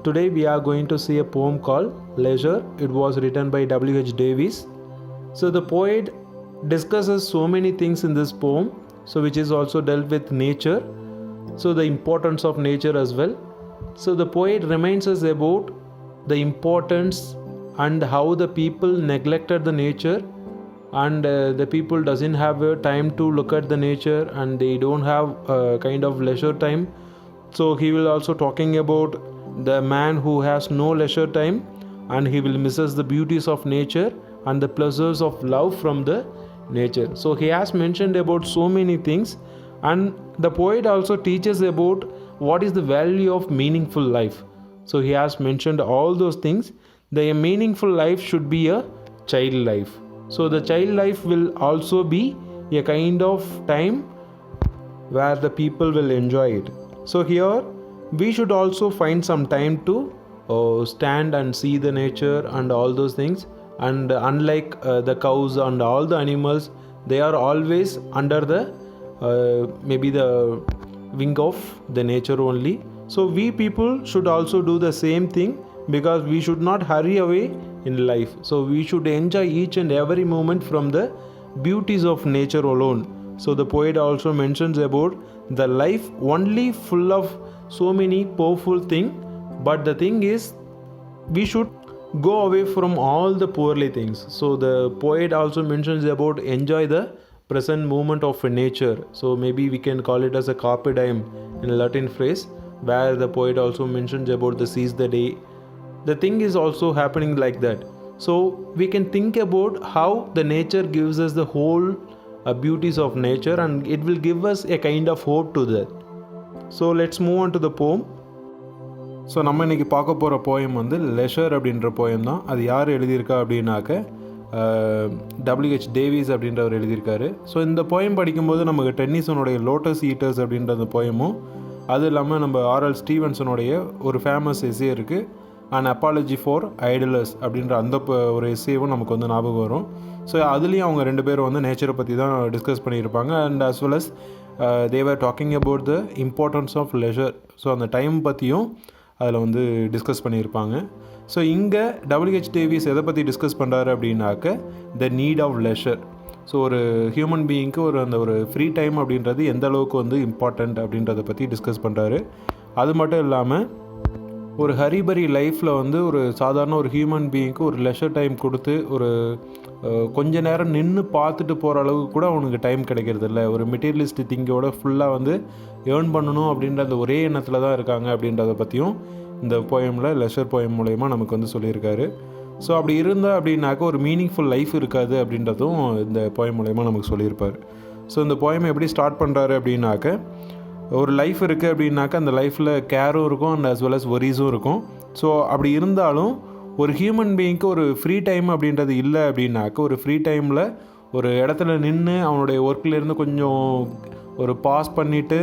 today we are going to see a poem called Leisure. It was written by W.H.Davies. So the poet discusses so many things in this poem, so which is also dealt with nature, so the importance of nature as well. So the poet reminds us about the importance and how the people neglected the nature, and the people doesn't have a time to look at the nature, and they don't have a kind of leisure time. So he will also talking about the man who has no leisure time, and he will misses the beauties of nature and the pleasures of love from the nature. So he has mentioned about so many things, and the poet also teaches about what is the value of meaningful life. So he has mentioned all those things. The meaningful life should be a child life. So the child life will also be a kind of time where the people will enjoy it. So here we should also find some time to stand and see the nature and all those things. And unlike the cows and all the animals, they are always under the maybe the wing of the nature only. So we people should also do the same thing, because we should not hurry away in life. So we should enjoy each and every moment from the beauties of nature alone. So the poet also mentions about the life only full of so many powerful things, but the thing is we should go away from all the poorly things. So the poet also mentions about enjoy the present moment of nature. So maybe we can call it as a carpe diem in a Latin phrase, where the poet also mentions about the seize the day. The thing is also happening like that. So we can think about how the nature gives us the whole beauties of nature, and it will give us a kind of hope to that. So let's move on to the poem. So நம்ம இன்றைக்கி பார்க்க போகிற poem வந்து leisure அப்படின்ற poem தான். அது யார் எழுதியிருக்கா அப்படின்னாக்க W.H.Davies அப்படின்றவர் எழுதியிருக்காரு. ஸோ இந்த போயம் படிக்கும்போது நமக்கு டென்னிசனுடைய லோட்டஸ் ஈட்டர்ஸ் அப்படின்ற அந்த போயமும், அது இல்லாமல் நம்ம R.L. ஸ்டீவன்சனுடைய ஒரு ஃபேமஸ் எஸ்ஸே இருக்குது, அண்ட் அப்பாலஜி ஃபார் ஐடலர்ஸ் அப்படின்ற அந்த ஒரு எஸ்ஸேவும் நமக்கு வந்து ஞாபகம் வரும். ஸோ அதுலேயும் அவங்க ரெண்டு பேரும் வந்து நேச்சரை பற்றி தான் டிஸ்கஸ் பண்ணியிருப்பாங்க. And as well as they were talking about the importance of leisure. So அந்த டைம் பற்றியும் அதில் வந்து டிஸ்கஸ் பண்ணியிருப்பாங்க. ஸோ இங்கே W.H.Davies எதை பற்றி டிஸ்கஸ் பண்ணுறாரு அப்படின்னாக்க the need of leisure. So ஒரு ஹியூமன் பீயிங்க்கு ஒரு ஃப்ரீ டைம் அப்படின்றது எந்த அளவுக்கு வந்து இம்பார்ட்டண்ட் அப்படின்றத பற்றி டிஸ்கஸ் பண்ணுறாரு. அது மட்டும் இல்லாமல் ஒரு ஹரிபரி லைஃப்பில் வந்து ஒரு சாதாரண ஒரு ஹியூமன் பீயிங்க்கு ஒரு லெஷர் டைம் கொடுத்து ஒரு கொஞ்ச நேரம் நின்று பார்த்துட்டு போகிற அளவுக்கு கூட அவனுக்கு டைம் கிடைக்கிறது இல்லை. ஒரு மெட்டீரியலிஸ்ட் திங்கோட ஃபுல்லாக வந்து ஏர்ன் பண்ணணும் அப்படின்ற அந்த ஒரே எண்ணத்தில் தான் இருக்காங்க அப்படின்றத பற்றியும் இந்த போயமில் லெஷர் போயம் மூலயமா நமக்கு வந்து சொல்லியிருக்காரு. ஸோ அப்படி இருந்தால் அப்படின்னாக்க ஒரு மீனிங்ஃபுல் லைஃப் இருக்காது அப்படின்றதும் இந்த போயம் மூலயமா நமக்கு சொல்லியிருப்பார். ஸோ இந்த போயம் எப்படி ஸ்டார்ட் பண்ணுறாரு அப்படின்னாக்க, ஒரு லைஃப் இருக்குது அப்படின்னாக்க அந்த லைஃப்பில் கேரும் இருக்கும் அண்ட் as well as worries-உம் இருக்கும். ஸோ அப்படி இருந்தாலும் ஒரு ஹியூமன் பீயிங்க்கு ஒரு ஃப்ரீ டைம் அப்படின்றது இல்லை அப்படின்னாக்க, ஒரு ஃப்ரீ டைமில் ஒரு இடத்துல நின்று அவனுடைய ஒர்க்லேருந்து கொஞ்சம் ஒரு பாஸ் பண்ணிவிட்டு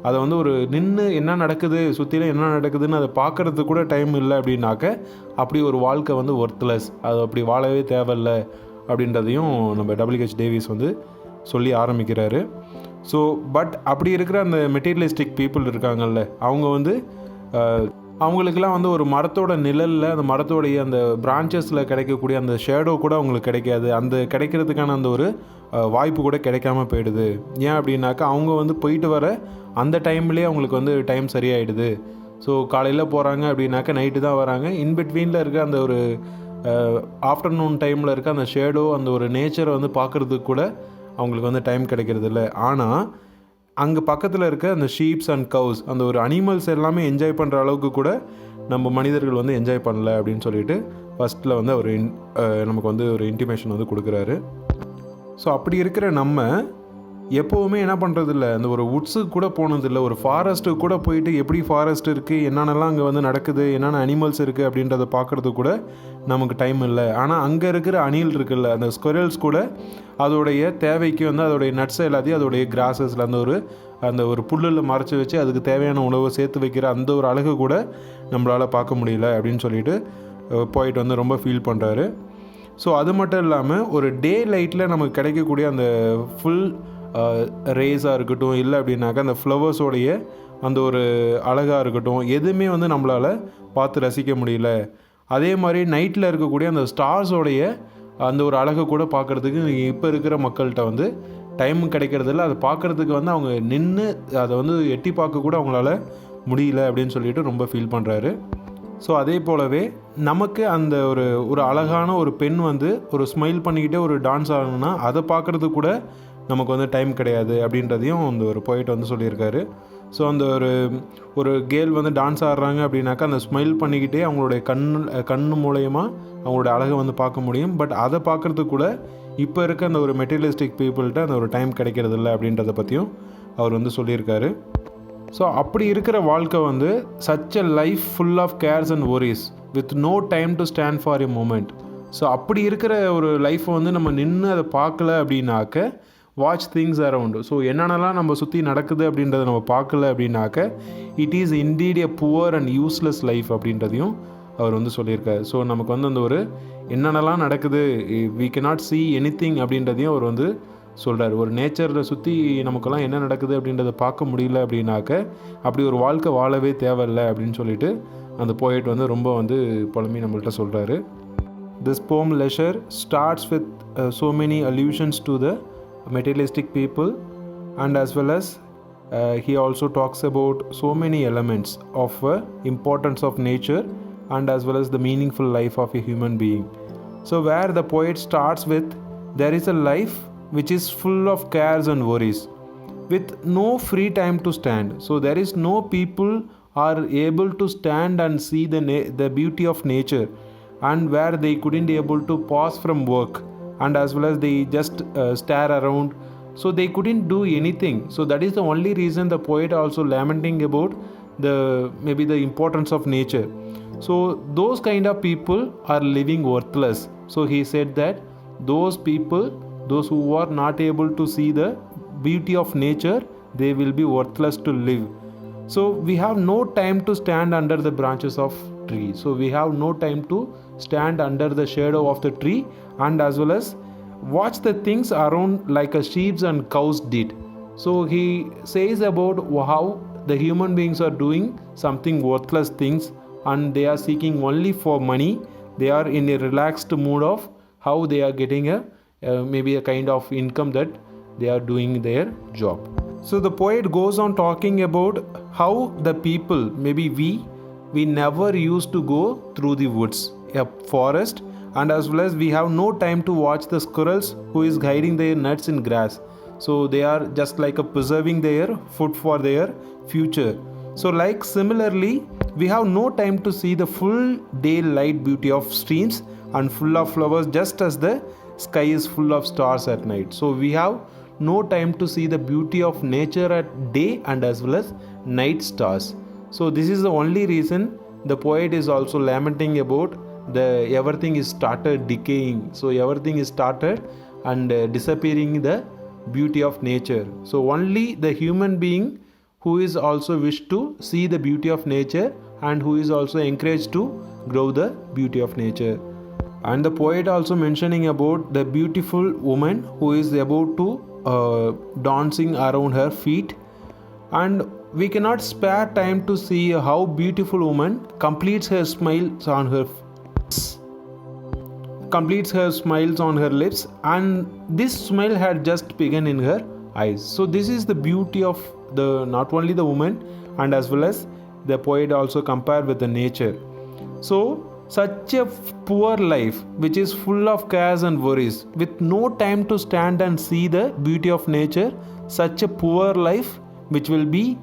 அதை வந்து ஒரு நின்று என்ன நடக்குது சுற்றிலும் என்ன நடக்குதுன்னு அதை பார்க்குறதுக்கு கூட டைம் இல்லை அப்படின்னாக்க, அப்படி ஒரு வாழ்க்கை வந்து ஒர்த்லெஸ், அது அப்படி வாழவே தேவையில்லை அப்படின்றதையும் நம்ம W.H.Davies வந்து சொல்லி ஆரம்பிக்கிறாரு. ஸோ பட் அப்படி இருக்கிற அந்த மெட்டீரியலிஸ்டிக் பீப்புள் இருக்காங்கல்ல, அவங்க வந்து அவங்களுக்கெல்லாம் வந்து ஒரு மரத்தோட நிழலில் அந்த மரத்தோடைய அந்த பிரான்ச்சஸில் கிடைக்கக்கூடிய அந்த ஷேடோ கூட அவங்களுக்கு கிடைக்காது. அந்த கிடைக்கிறதுக்கான அந்த ஒரு வாய்ப்பு கூட கிடைக்காம போயிடுது. ஏன் அப்படின்னாக்கா அவங்க வந்து போயிட்டு வர அந்த டைம்லேயே அவங்களுக்கு வந்து டைம் சரியாயிடுது. ஸோ காலையில் போகிறாங்க அப்படின்னாக்கா நைட்டு தான் வராங்க. இன்பிட்வீனில் இருக்க அந்த ஒரு ஆஃப்டர்நூன் டைமில் இருக்க அந்த ஷேடோ அந்த ஒரு நேச்சரை வந்து பார்க்குறதுக்கு கூட அவங்களுக்கு வந்து டைம் கிடைக்கிறது இல்லை. ஆனால் அங்கே பக்கத்தில் இருக்க அந்த ஷீப்ஸ் அண்ட் கவுஸ் அந்த ஒரு அனிமல்ஸ் எல்லாமே என்ஜாய் பண்ணுற அளவுக்கு கூட நம்ம மனிதர்கள் வந்து என்ஜாய் பண்ணல அப்படின்னு சொல்லிட்டு ஃபஸ்ட்டில் வந்து அவர் நமக்கு வந்து ஒரு இன்டிமேஷன் வந்து கொடுக்குறாரு. ஸோ அப்படி இருக்கிற நம்ம எப்போவுமே என்ன பண்ணுறதில்ல, அந்த ஒரு வுட்ஸுக்கு கூட போனதில்லை, ஒரு ஃபாரஸ்ட்டுக்கு கூட போயிட்டு எப்படி ஃபாரஸ்ட் இருக்குது, என்னென்னலாம் அங்கே வந்து நடக்குது, என்னென்ன அனிமல்ஸ் இருக்குது அப்படின்றத பார்க்குறதுக்கு கூட நமக்கு டைம் இல்லை. ஆனால் அங்கே இருக்கிற அணில் இருக்குல்ல, அந்த ஸ்குரல்ஸ் கூட அதோடைய தேவைக்கு வந்து அதோடைய நட்ஸ் எல்லாத்தையும் அதோடைய கிராஸஸில் அந்த ஒரு புல்லில் மறைச்சி வச்சு அதுக்கு தேவையான உணவை சேர்த்து வைக்கிற அந்த ஒரு அழகு கூட நம்மளால் பார்க்க முடியல அப்படின்னு சொல்லிட்டு போயிட்டு வந்து ரொம்ப ஃபீல் பண்ணுறாரு. ஸோ அது மட்டும் இல்லாமல் ஒரு டே லைட்டில் நமக்கு கிடைக்கக்கூடிய அந்த ஃபுல் ரேஸாக இருக்கட்டும், இல்லை அப்படின்னாக்கா அந்த ஃப்ளவர்ஸோடைய அந்த ஒரு அழகாக இருக்கட்டும், எதுவுமே வந்து நம்மளால் பார்த்து ரசிக்க முடியல. அதே மாதிரி நைட்டில் இருக்கக்கூடிய அந்த ஸ்டார்ஸோடைய அந்த ஒரு அழகை கூட பார்க்குறதுக்கு இப்போ இருக்கிற மக்கள்கிட்ட வந்து டைம் கிடைக்கிறதில்ல. அதை பார்க்குறதுக்கு வந்து அவங்க நின்று அதை வந்து எட்டி பார்க்க கூட அவங்களால முடியல அப்படின்னு சொல்லிட்டு ரொம்ப ஃபீல் பண்ணுறாரு. ஸோ அதே போலவே நமக்கு அந்த ஒரு அழகான ஒரு பெண் வந்து ஒரு ஸ்மைல் பண்ணிக்கிட்டே ஒரு டான்ஸ் ஆகணும்னா அதை பார்க்குறதுக்கு கூட நமக்கு வந்து டைம் கிடையாது அப்படின்றதையும் அந்த ஒரு போய்ட்டு வந்து சொல்லியிருக்காரு. ஸோ அந்த ஒரு கேர்ள் வந்து டான்ஸ் ஆடுறாங்க அப்படின்னாக்கா அந்த ஸ்மைல் பண்ணிக்கிட்டே அவங்களுடைய கண் மூலயமா அவங்களுடைய அழகை வந்து பார்க்க முடியும். பட் அதை பார்க்குறதுக்கு கூட இப்போ இருக்க அந்த ஒரு மெட்டீரியலிஸ்டிக் பீப்புள்கிட்ட அந்த ஒரு டைம் கிடைக்கிறதில்ல அப்படின்றத பற்றியும் அவர் வந்து சொல்லியிருக்காரு. ஸோ அப்படி இருக்கிற வாழ்க்கை வந்து such a life full of cares and worries with no time to stand for a moment. So அப்படி இருக்கிற ஒரு லைஃப்பை வந்து நம்ம நின்று அதை பார்க்கல அப்படின்னாக்க வாட்ச் திங்ஸ் அரவுண்டு. ஸோ என்னென்னலாம் நம்ம சுற்றி நடக்குது அப்படின்றத நம்ம பார்க்கல அப்படின்னாக்க it is indeed a poor and useless life அப்படின்றதையும் அவர் வந்து சொல்லியிருக்காரு. ஸோ நமக்கு வந்து அந்த ஒரு என்னென்னலாம் நடக்குது, வி cannot see anything அப்படின்றதையும் அவர் வந்து சொல்கிறார். ஒரு நேச்சரில் சுற்றி நமக்கெல்லாம் என்ன நடக்குது அப்படின்றத பார்க்க முடியல அப்படின்னாக்க அப்படி ஒரு வாழ்க்கை வாழவே தேவையில்லை அப்படின்னு சொல்லிட்டு அந்த போயட் வந்து ரொம்ப வந்து புலம்பி நம்மள்கிட்ட சொல்கிறாரு. This poem Leisure starts with so many allusions to the materialistic people, and as well as he also talks about so many elements of importance of nature and as well as the meaningful life of a human being. So where the poet starts with, there is a life which is full of cares and worries with no free time to stand. So there is no people are able to stand and see the beauty of nature, and where they couldn't able to pause from work, and as well as they just stare around, so they couldn't do anything. So that is the only reason the poet also lamenting about maybe the importance of nature. So those kind of people are living worthless. So he said that those people, those who are not able to see the beauty of nature, they will be worthless to live. So we have no time to stand under the branches of tree. So we have no time to stand under the shadow of the tree, and as well as watch the things around like a sheep and cows did. So he says about how the human beings are doing something worthless things, and they are seeking only for money. They are in a relaxed mood of how they are getting maybe a kind of income that they are doing their job. So the poet goes on talking about how the people, maybe we never used to go through the woods, a forest, and as well as we have no time to watch the squirrels who is hiding their nuts in grass. So they are just like preserving their food for their future. So like similarly, we have no time to see the full daylight beauty of streams and full of flowers, just as the sky is full of stars at night. So we have no time to see the beauty of nature at day and as well as night stars. So this is the only reason the poet is also lamenting about everything is started decaying. So everything is started and disappearing the beauty of nature. So only the human being who is also wish to see the beauty of nature and who is also encouraged to grow the beauty of nature. And the poet also mentioning about the beautiful woman who is about to dancing around her feet, and we cannot spare time to see how beautiful woman completes her smiles on her lips, and this smile had just begun in her eyes. So this is the beauty of not only the woman, and as well as the poet also compared with the nature. So such a poor life which is full of cares and worries with no time to stand and see the beauty of nature, such a poor life which will be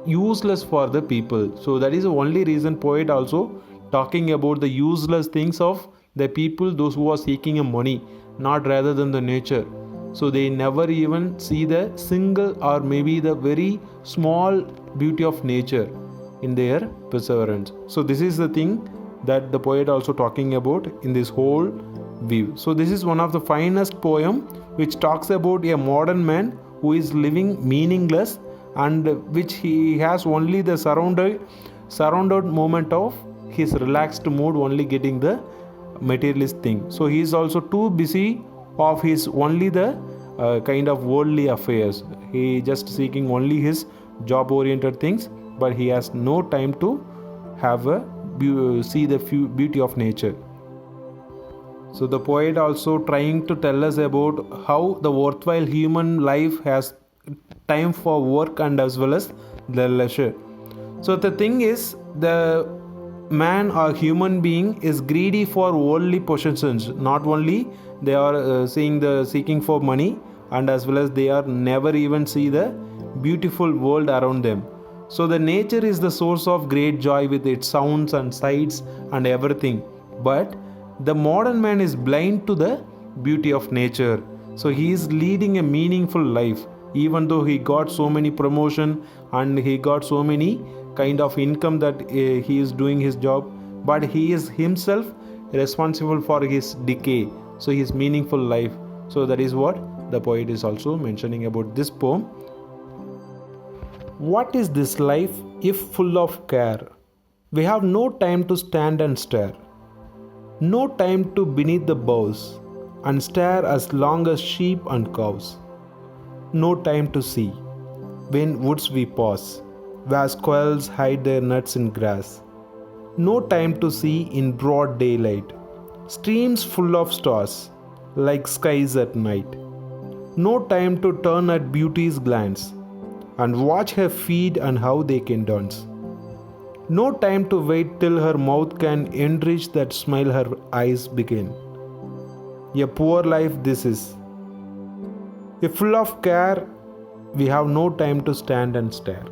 useless for the people. So that is the only reason poet also talking about the useless things of the people, those who are seeking a money, not rather than the nature. So they never even see the single or maybe the very small beauty of nature in their perseverance. So this is the thing that the poet also talking about in this whole view. So this is one of the finest poem which talks about a modern man who is living meaningless, and which he has only the surrounded moment of his relaxed mood, only getting the materialist thing. So he is also too busy of his only the kind of worldly affairs. He just seeking only his job oriented things, but he has no time to see the beauty of nature. So the poet also trying to tell us about how the worthwhile human life has time for work and as well as the leisure. So the thing is, the man or human being is greedy for worldly possessions. Not only they are seeking for money, and as well as they are never even see the beautiful world around them. So the nature is the source of great joy with its sounds and sights and everything. But the modern man is blind to the beauty of nature. So he is leading a meaningful life, even though he got so many promotion and he got so many kind of income that he is doing his job, but he is himself responsible for his decay, so his meaningful life. So that is what the poet is also mentioning about this poem. What is this life if full of care? We have no time to stand and stare, no time to beneath the boughs and stare as long as sheep and cows, no time to see when woods we pass, where squirrels hide their nuts in grass, no time to see in broad daylight streams full of stars like skies at night, no time to turn at beauty's glance and watch her feed and how they can dance, no time to wait till her mouth can enrich that smile her eyes begin. A poor life this is. If full of care, we have no time to stand and stare.